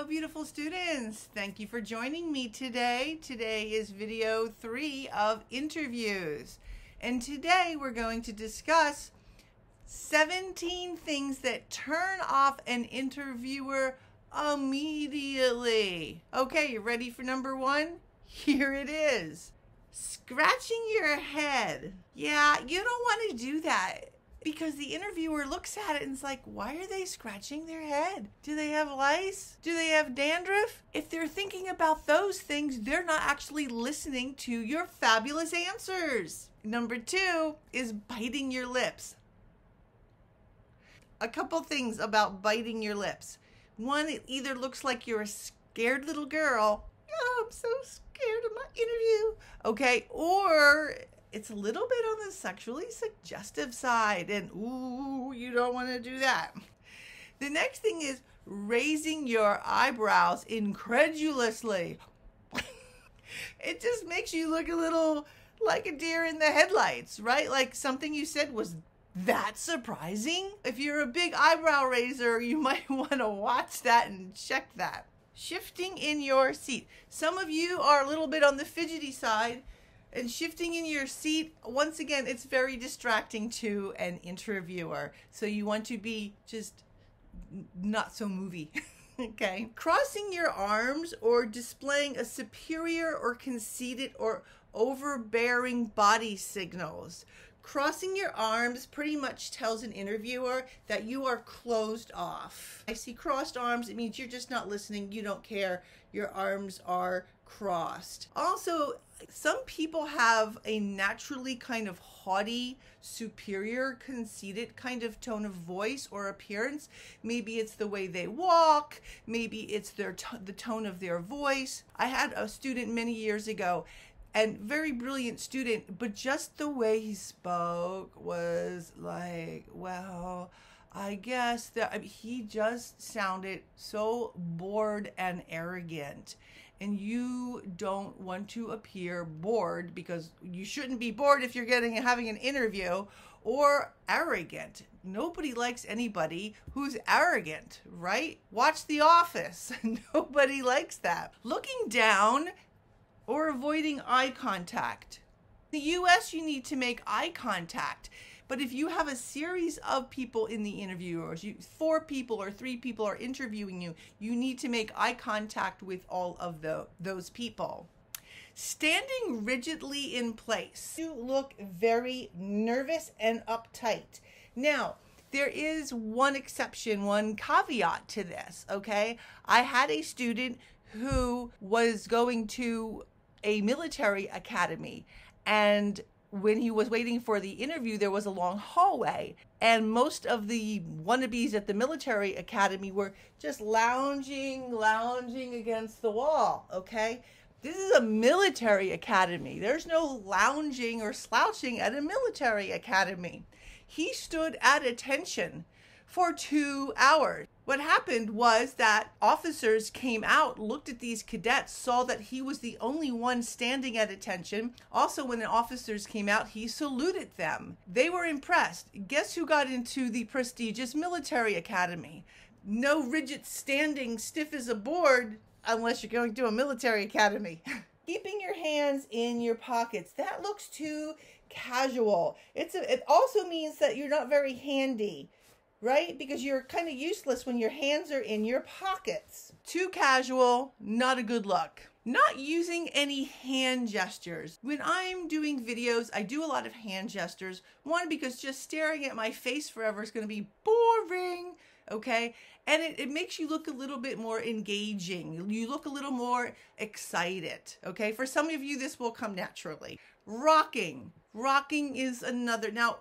Hello, beautiful students. Thank you for joining me today. Today is video 3 of interviews. And today we're going to discuss 17 things that turn off an interviewer immediately. Okay, you ready for number 1? Here it is. Scratching your head. Yeah, you don't want to do that, because the interviewer looks at it and is like, why are they scratching their head? Do they have lice? Do they have dandruff? If they're thinking about those things, they're not actually listening to your fabulous answers. Number 2 is biting your lips. A couple things about biting your lips. One, it either looks like you're a scared little girl. Oh, I'm so scared of my interview. Okay, or it's a little bit on the sexually suggestive side, and ooh, you don't want to do that. The next thing is raising your eyebrows incredulously. It just makes you look a little like a deer in the headlights, right? Like something you said was that surprising. If you're a big eyebrow raiser, you might want to watch that and check that. Shifting in your seat. Some of you are a little bit on the fidgety side. And shifting in your seat, once again, it's very distracting to an interviewer. So you want to be just not so movie, okay? Crossing your arms or displaying a superior or conceited or overbearing body signals. Crossing your arms pretty much tells an interviewer that you are closed off. I see crossed arms, it means you're just not listening, you don't care, your arms are crossed. Also, some people have a naturally kind of haughty, superior, conceited kind of tone of voice or appearance. Maybe it's the way they walk, maybe it's the tone of their voice. I had a student many years ago, and very brilliant student, but just the way he spoke was like, well, I guess that, I mean, he just sounded so bored and arrogant. And you don't want to appear bored, because you shouldn't be bored if you're having an interview, or arrogant. Nobody likes anybody who's arrogant, right? Watch The Office. Nobody likes that. Looking down or avoiding eye contact. In the US, you need to make eye contact. But if you have a series of people in the interview, or 4 people or 3 people are interviewing you, you need to make eye contact with all of those people. Standing rigidly in place. You look very nervous and uptight. Now, there is one exception, one caveat to this, okay? I had a student who was going to a military academy, and when he was waiting for the interview, there was a long hallway, and most of the wannabes at the military academy were just lounging against the wall, okay? This is a military academy. There's no lounging or slouching at a military academy. He stood at attention for 2 hours. What happened was that officers came out, looked at these cadets, saw that he was the only one standing at attention. Also, when the officers came out, he saluted them. They were impressed. Guess who got into the prestigious military academy? No rigid standing stiff as a board unless you're going to a military academy. Keeping your hands in your pockets. That looks too casual. It also means that you're not very handy, right? Because you're kind of useless when your hands are in your pockets. Too casual, not a good look. Not using any hand gestures. When I'm doing videos, I do a lot of hand gestures. One, because just staring at my face forever is going to be boring, okay? And it makes you look a little bit more engaging. You look a little more excited, okay? For some of you, this will come naturally. Rocking. Rocking is another. Now,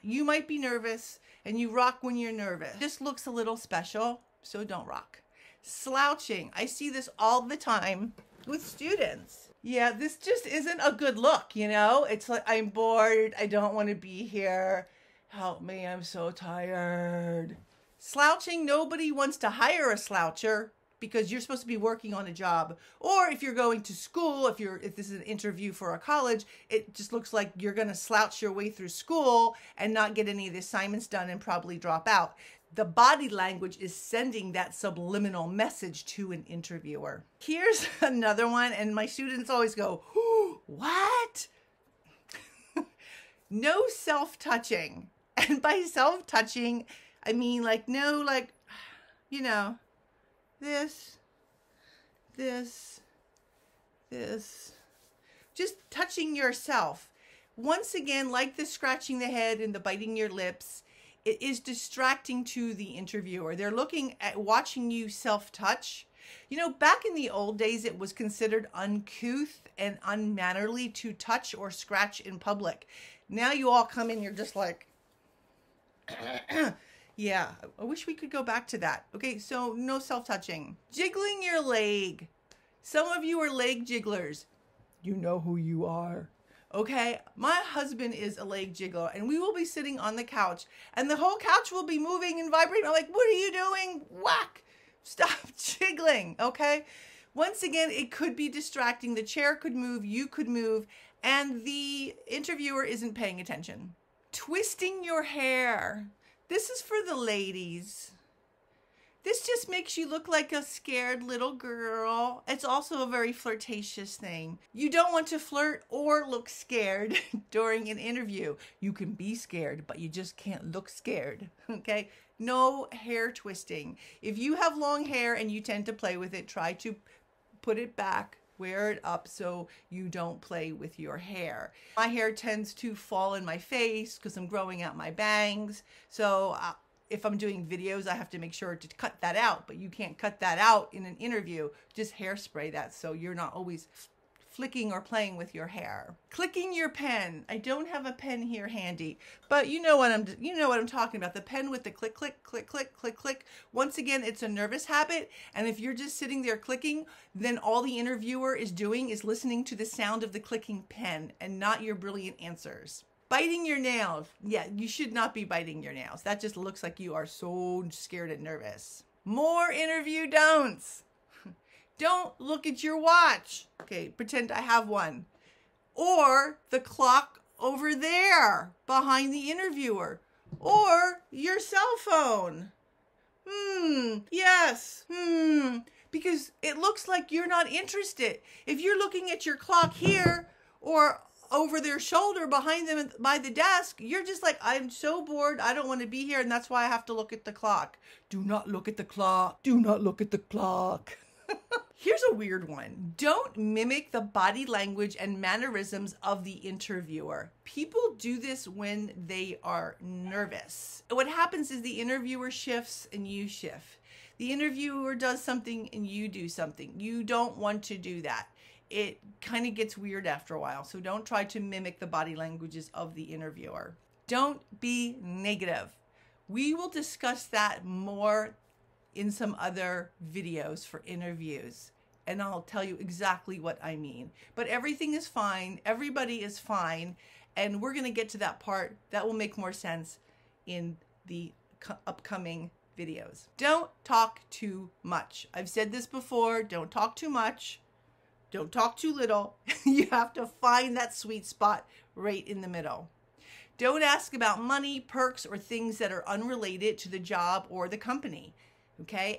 you might be nervous, and you rock when you're nervous. This looks a little special, so don't rock. Slouching. I see this all the time with students. Yeah, this just isn't a good look, you know? It's like, I'm bored, I don't want to be here. Help me, I'm so tired. Slouching, nobody wants to hire a sloucher, because you're supposed to be working on a job. Or if you're going to school, if this is an interview for a college, it just looks like you're going to slouch your way through school and not get any of the assignments done and probably drop out. The body language is sending that subliminal message to an interviewer. Here's another one, and my students always go, what? No self-touching. And by self-touching, I mean like no, like, you know, this, just touching yourself. Once again, like the scratching the head and the biting your lips, it is distracting to the interviewer. They're looking at watching you self-touch. You know, back in the old days, it was considered uncouth and unmannerly to touch or scratch in public. Now you all come in, you're just like, yeah, I wish we could go back to that. Okay, so no self-touching. Jiggling your leg. Some of you are leg jigglers. You know who you are. Okay, my husband is a leg jiggler, and we will be sitting on the couch, and the whole couch will be moving and vibrating. I'm like, what are you doing? Whack! Stop jiggling, okay? Once again, it could be distracting. The chair could move, you could move, and the interviewer isn't paying attention. Twisting your hair. This is for the ladies. This just makes you look like a scared little girl. It's also a very flirtatious thing. You don't want to flirt or look scared during an interview. You can be scared, but you just can't look scared, okay? No hair twisting. If you have long hair and you tend to play with it, try to put it back, wear it up so you don't play with your hair. My hair tends to fall in my face because I'm growing out my bangs. So if I'm doing videos, I have to make sure to cut that out, but you can't cut that out in an interview. Just hairspray that so you're not always flicking or playing with your hair. Clicking your pen. I don't have a pen here handy, but you know what I'm talking about. The pen with the click, click, click, click, click, click. Once again, it's a nervous habit, and if you're just sitting there clicking, then all the interviewer is doing is listening to the sound of the clicking pen and not your brilliant answers. Biting your nails. Yeah, you should not be biting your nails. That just looks like you are so scared and nervous. More interview don'ts. Don't look at your watch. Okay, pretend I have one. Or the clock over there behind the interviewer. Or your cell phone. Yes. Because it looks like you're not interested. If you're looking at your clock here or over their shoulder behind them by the desk, you're just like, I'm so bored, I don't want to be here, and that's why I have to look at the clock. Do not look at the clock. Do not look at the clock. Here's a weird one. Don't mimic the body language and mannerisms of the interviewer. People do this when they are nervous. What happens is the interviewer shifts and you shift. The interviewer does something and you do something. You don't want to do that. It kind of gets weird after a while, so don't try to mimic the body languages of the interviewer. Don't be negative. We will discuss that more in some other videos for interviews, and I'll tell you exactly what I mean. But everything is fine, everybody is fine, and we're gonna get to that part that will make more sense in the upcoming videos. Don't talk too much. I've said this before, don't talk too much. Don't talk too little. You have to find that sweet spot right in the middle. Don't ask about money, perks, or things that are unrelated to the job or the company, okay?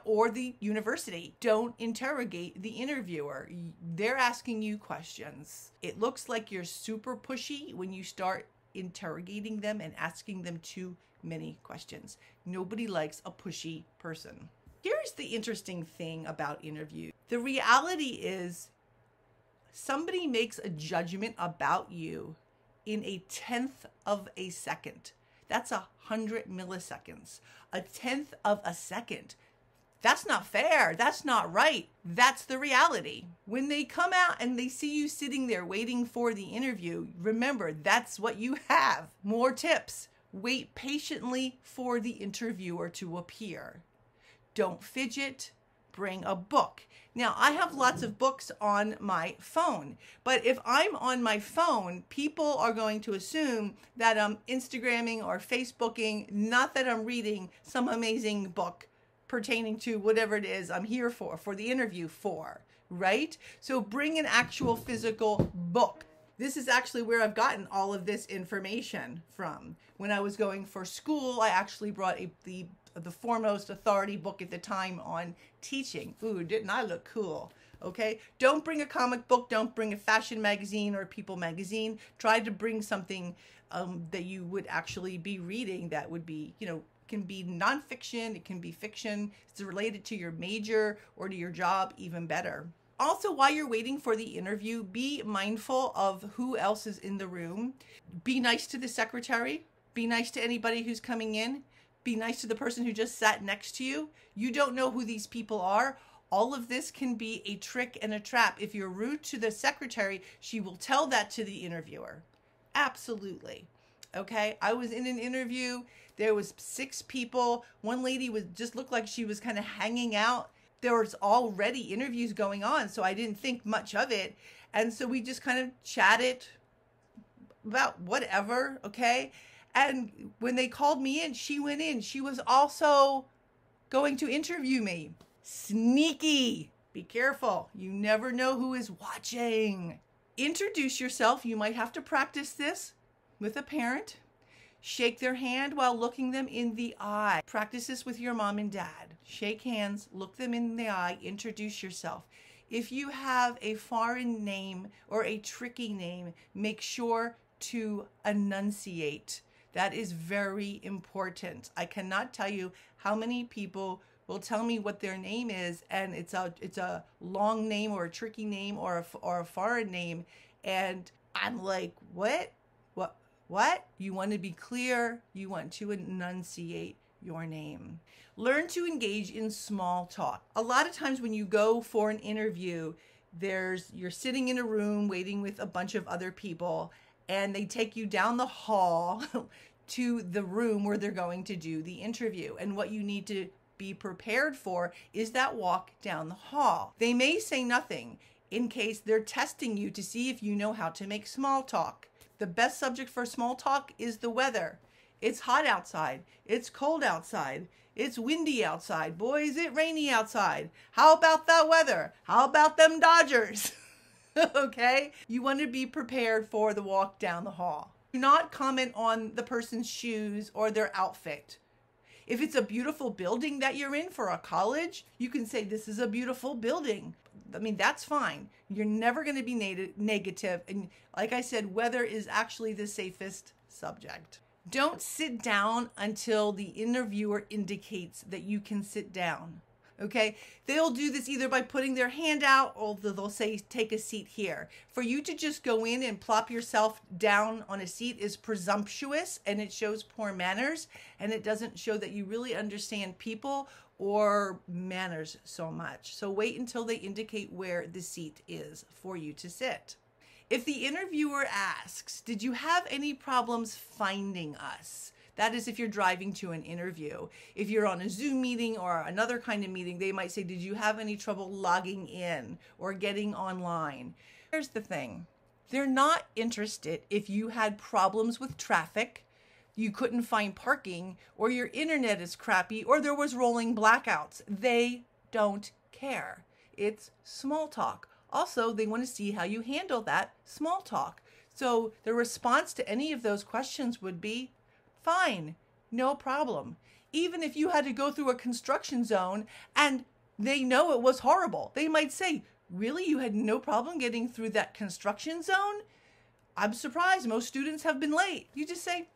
Or the university. Don't interrogate the interviewer. They're asking you questions. It looks like you're super pushy when you start interrogating them and asking them too many questions. Nobody likes a pushy person. Here's the interesting thing about interviews. The reality is somebody makes a judgment about you in a 1/10 of a second. That's 100 milliseconds. 1/10 of a second. That's not fair. That's not right. That's the reality. When they come out and they see you sitting there waiting for the interview, remember, that's what you have. More tips. Wait patiently for the interviewer to appear. Don't fidget. Bring a book. Now, I have lots of books on my phone, but if I'm on my phone, people are going to assume that I'm Instagramming or Facebooking, not that I'm reading some amazing book pertaining to whatever it is I'm here for the interview for, right? So bring an actual physical book. This is actually where I've gotten all of this information from. When I was going for school, I actually brought the foremost authority book at the time on teaching. Ooh, didn't I look cool? Okay, don't bring a comic book, don't bring a fashion magazine or a People magazine. Try to bring something that you would actually be reading that would be, you know, can be nonfiction, it can be fiction, it's related to your major or to your job, even better. Also, while you're waiting for the interview, be mindful of who else is in the room. Be nice to the secretary. Be nice to anybody who's coming in. Be nice to the person who just sat next to you. You don't know who these people are. All of this can be a trick and a trap. If you're rude to the secretary, she will tell that to the interviewer. Absolutely. Okay, I was in an interview. There was 6 people. One lady just looked like she was kind of hanging out. There was already interviews going on, so I didn't think much of it. And so we just kind of chatted about whatever, okay? And when they called me in, she went in. She was also going to interview me. Sneaky. Be careful. You never know who is watching. Introduce yourself. You might have to practice this with a parent. Shake their hand while looking them in the eye. Practice this with your mom and dad. Shake hands, look them in the eye, introduce yourself. If you have a foreign name or a tricky name, make sure to enunciate. That is very important. I cannot tell you how many people will tell me what their name is, and it's a long name or a tricky name or a foreign name, and I'm like, what? What? You want to be clear. You want to enunciate your name. Learn to engage in small talk. A lot of times when you go for an interview, you're sitting in a room waiting with a bunch of other people, and they take you down the hall to the room where they're going to do the interview. And what you need to be prepared for is that walk down the hall. They may say nothing in case they're testing you to see if you know how to make small talk. The best subject for small talk is the weather. It's hot outside. It's cold outside. It's windy outside. Boy, is it rainy outside. How about that weather? How about them Dodgers? Okay? You want to be prepared for the walk down the hall. Do not comment on the person's shoes or their outfit. If it's a beautiful building that you're in for a college, you can say, this is a beautiful building. I mean, that's fine. You're never going to be negative. And like I said, weather is actually the safest subject. Don't sit down until the interviewer indicates that you can sit down. Okay? They'll do this either by putting their hand out or they'll say, take a seat here. For you to just go in and plop yourself down on a seat is presumptuous, and it shows poor manners, and it doesn't show that you really understand people or manners so much. So wait until they indicate where the seat is for you to sit. If the interviewer asks, did you have any problems finding us? That is if you're driving to an interview. If you're on a Zoom meeting or another kind of meeting, they might say, did you have any trouble logging in or getting online? Here's the thing. They're not interested if you had problems with traffic, you couldn't find parking, or your internet is crappy, or there was rolling blackouts. They don't care. It's small talk. Also, they want to see how you handle that small talk. So the response to any of those questions would be, fine, no problem. Even if you had to go through a construction zone and they know it was horrible, they might say, really, you had no problem getting through that construction zone? I'm surprised, most students have been late. You just say,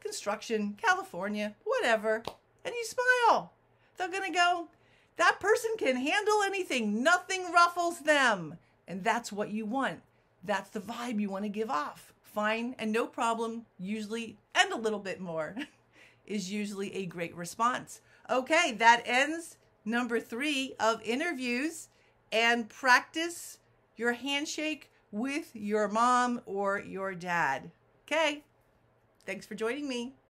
construction, California, whatever, and you smile. They're gonna go, that person can handle anything, nothing ruffles them. And that's what you want. That's the vibe you want to give off. Fine and no problem, usually, and a little bit more, is usually a great response. Okay, that ends number 3 of interviews, and practice your handshake with your mom or your dad. Okay, thanks for joining me.